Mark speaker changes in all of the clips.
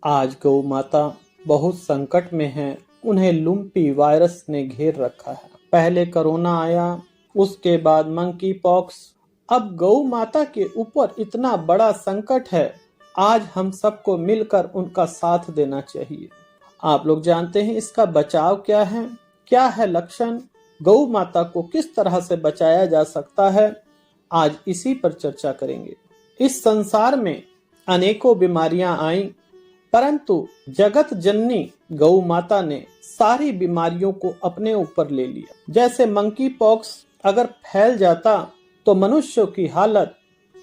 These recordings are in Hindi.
Speaker 1: आज गौ माता बहुत संकट में है। उन्हें लुम्पी वायरस ने घेर रखा है। पहले कोरोना आया, उसके बाद मंकी पॉक्स, अब गौ माता के ऊपर इतना बड़ा संकट है। आज हम सबको मिलकर उनका साथ देना चाहिए। आप लोग जानते हैं इसका बचाव क्या है लक्षण, गौ माता को किस तरह से बचाया जा सकता है, आज इसी पर चर्चा करेंगे। इस संसार में अनेकों बीमारियां आईं, परंतु जगत जननी गौ माता ने सारी बीमारियों को अपने ऊपर ले लिया। जैसे मंकी पॉक्स अगर फैल जाता तो मनुष्यों की हालत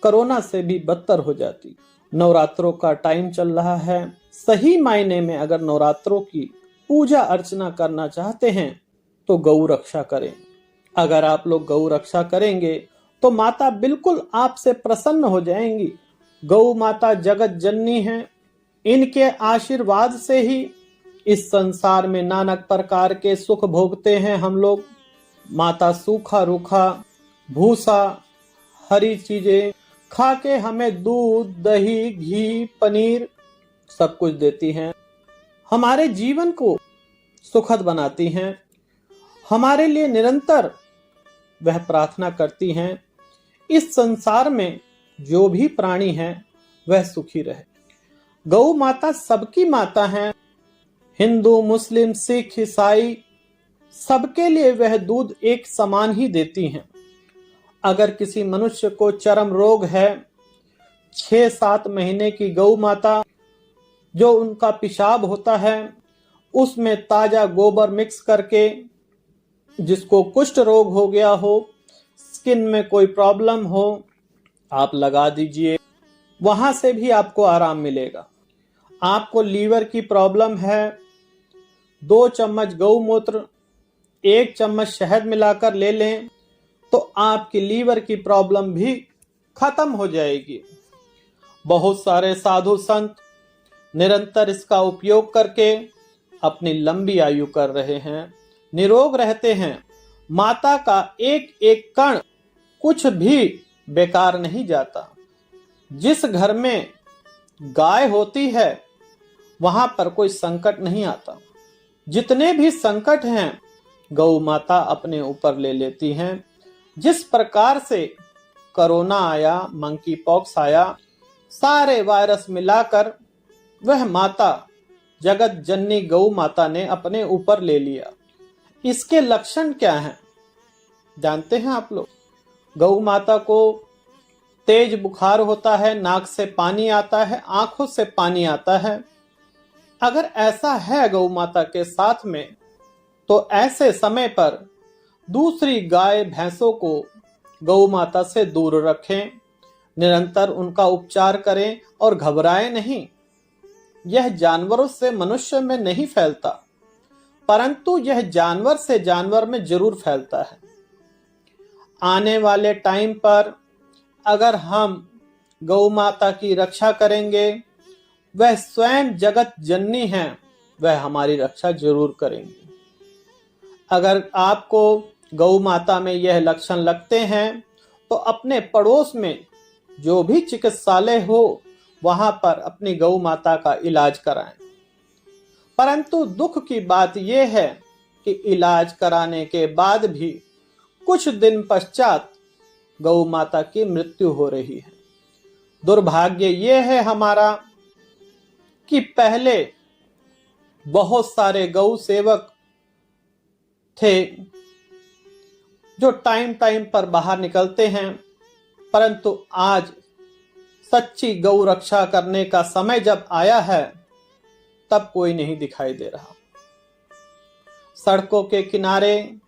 Speaker 1: कोरोना से भी बदतर हो जाती। नवरात्रों का टाइम चल रहा है। सही मायने में अगर नवरात्रों की पूजा अर्चना करना चाहते हैं तो गौ रक्षा करें। अगर आप लोग गौ रक्षा करेंगे तो माता बिल्कुल आपसे प्रसन्न हो जाएंगी। गौ माता जगत जननी है। इनके आशीर्वाद से ही इस संसार में नाना प्रकार के सुख भोगते हैं हम लोग। माता सूखा रूखा भूसा हरी चीजें खा के हमें दूध दही घी पनीर सब कुछ देती हैं। हमारे जीवन को सुखद बनाती हैं। हमारे लिए निरंतर वह प्रार्थना करती हैं इस संसार में जो भी प्राणी है वह सुखी रहे। गौ माता सबकी माता है। हिंदू मुस्लिम सिख ईसाई सबके लिए वह दूध एक समान ही देती हैं। अगर किसी मनुष्य को चर्म रोग है, 6-7 महीने की गौ माता जो उनका पेशाब होता है उसमें ताजा गोबर मिक्स करके, जिसको कुष्ठ रोग हो गया हो, स्किन में कोई प्रॉब्लम हो, आप लगा दीजिए, वहां से भी आपको आराम मिलेगा। आपको लीवर की प्रॉब्लम है, 2 चम्मच गौमूत्र 1 चम्मच शहद मिलाकर ले लें तो आपकी लीवर की प्रॉब्लम भी खत्म हो जाएगी। बहुत सारे साधु संत निरंतर इसका उपयोग करके अपनी लंबी आयु कर रहे हैं, निरोग रहते हैं। माता का एक एक कण कुछ भी बेकार नहीं जाता। जिस घर में गाय होती है वहां पर कोई संकट नहीं आता। जितने भी संकट हैं गौ माता अपने ऊपर ले लेती हैं। जिस प्रकार से कोरोना आया, मंकी पॉक्स आया, सारे वायरस मिलाकर वह माता जगत जननी गौ माता ने अपने ऊपर ले लिया। इसके लक्षण क्या हैं जानते हैं आप लोग? गौ माता को तेज बुखार होता है, नाक से पानी आता है, आंखों से पानी आता है। अगर ऐसा है गौ माता के साथ में तो ऐसे समय पर दूसरी गाय भैंसों को गौ माता से दूर रखें। निरंतर उनका उपचार करें और घबराएं नहीं। यह जानवरों से मनुष्य में नहीं फैलता, परंतु यह जानवर से जानवर में जरूर फैलता है। आने वाले टाइम पर अगर हम गौ माता की रक्षा करेंगे, वह स्वयं जगत जननी है, वह हमारी रक्षा जरूर करेंगी। अगर आपको गौ माता में यह लक्षण लगते हैं तो अपने पड़ोस में जो भी चिकित्सालय हो वहां पर अपनी गौ माता का इलाज कराएं। परंतु दुख की बात यह है कि इलाज कराने के बाद भी कुछ दिन पश्चात गौ माता की मृत्यु हो रही है। दुर्भाग्य ये है हमारा कि पहले बहुत सारे गौ सेवक थे जो टाइम टाइम पर बाहर निकलते हैं, परंतु आज सच्ची गौ रक्षा करने का समय जब आया है तब कोई नहीं दिखाई दे रहा। सड़कों के किनारे,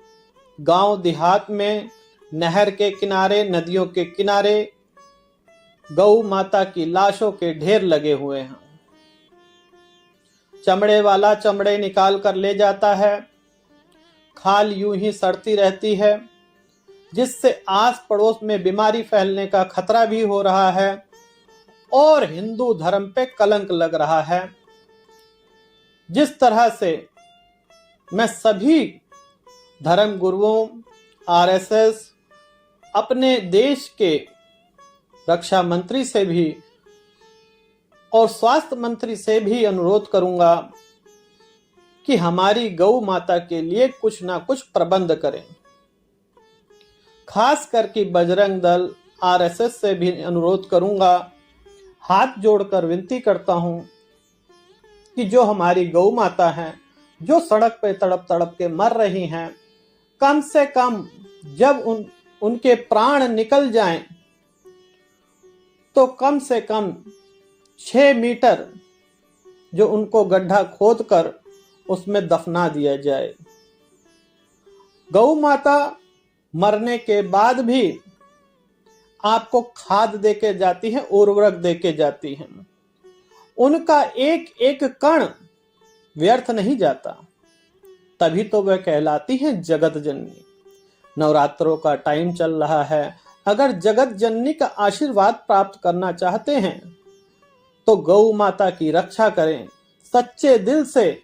Speaker 1: गांव देहात में, नहर के किनारे, नदियों के किनारे गौ माता की लाशों के ढेर लगे हुए हैं। चमड़े वाला चमड़े निकाल कर ले जाता है, खाल यूं ही सड़ती रहती है, जिससे आस पड़ोस में बीमारी फैलने का खतरा भी हो रहा है और हिंदू धर्म पे कलंक लग रहा है। जिस तरह से मैं सभी धर्म गुरुओं, आरएसएस, अपने देश के रक्षा मंत्री से भी और स्वास्थ्य मंत्री से भी अनुरोध करूंगा कि हमारी गौ माता के लिए कुछ ना कुछ प्रबंध करें। खास करके बजरंग दल, आरएसएस से भी अनुरोध करूंगा, हाथ जोड़कर विनती करता हूं कि जो हमारी गौ माता हैं, जो सड़क पे तड़प तड़प के मर रही हैं, कम से कम जब उनके प्राण निकल जाएं तो कम से कम 6 मीटर जो उनको गड्ढा खोदकर उसमें दफना दिया जाए। गौ माता मरने के बाद भी आपको खाद देके जाती है, उर्वरक देके जाती है। उनका एक एक कण व्यर्थ नहीं जाता, तभी तो वह कहलाती है जगत जननी। नवरात्रों का टाइम चल रहा है, अगर जगत जननी का आशीर्वाद प्राप्त करना चाहते हैं तो गौ माता की रक्षा करें सच्चे दिल से।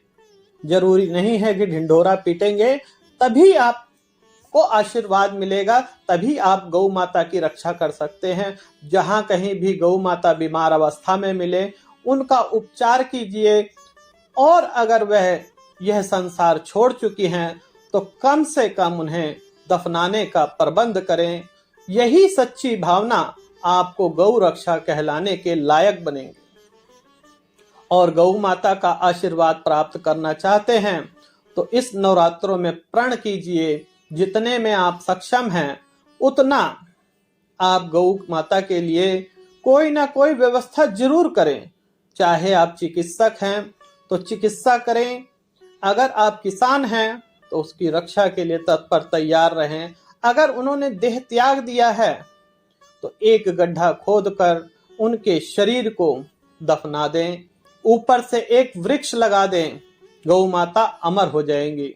Speaker 1: जरूरी नहीं है कि ढिंढोरा पीटेंगे तभी आपको आशीर्वाद मिलेगा, तभी आप गौ माता की रक्षा कर सकते हैं। जहां कहीं भी गौ माता बीमार अवस्था में मिले, उनका उपचार कीजिए, और अगर वह यह संसार छोड़ चुकी हैं तो कम से कम उन्हें दफनाने का प्रबंध करें। यही सच्ची भावना आपको गौ रक्षा कहलाने के लायक बनेंगे। और गौ माता का आशीर्वाद प्राप्त करना चाहते हैं तो इस नवरात्रों में प्रण कीजिए, जितने में आप सक्षम हैं उतना आप गौ माता के लिए कोई ना कोई व्यवस्था जरूर करें। चाहे आप चिकित्सक हैं तो चिकित्सा करें, अगर आप किसान हैं तो उसकी रक्षा के लिए तत्पर तैयार रहें। अगर उन्होंने देह त्याग दिया है तो एक गड्ढा खोदकर उनके शरीर को दफना दें, ऊपर से एक वृक्ष लगा दें, गौ माता अमर हो जाएंगी।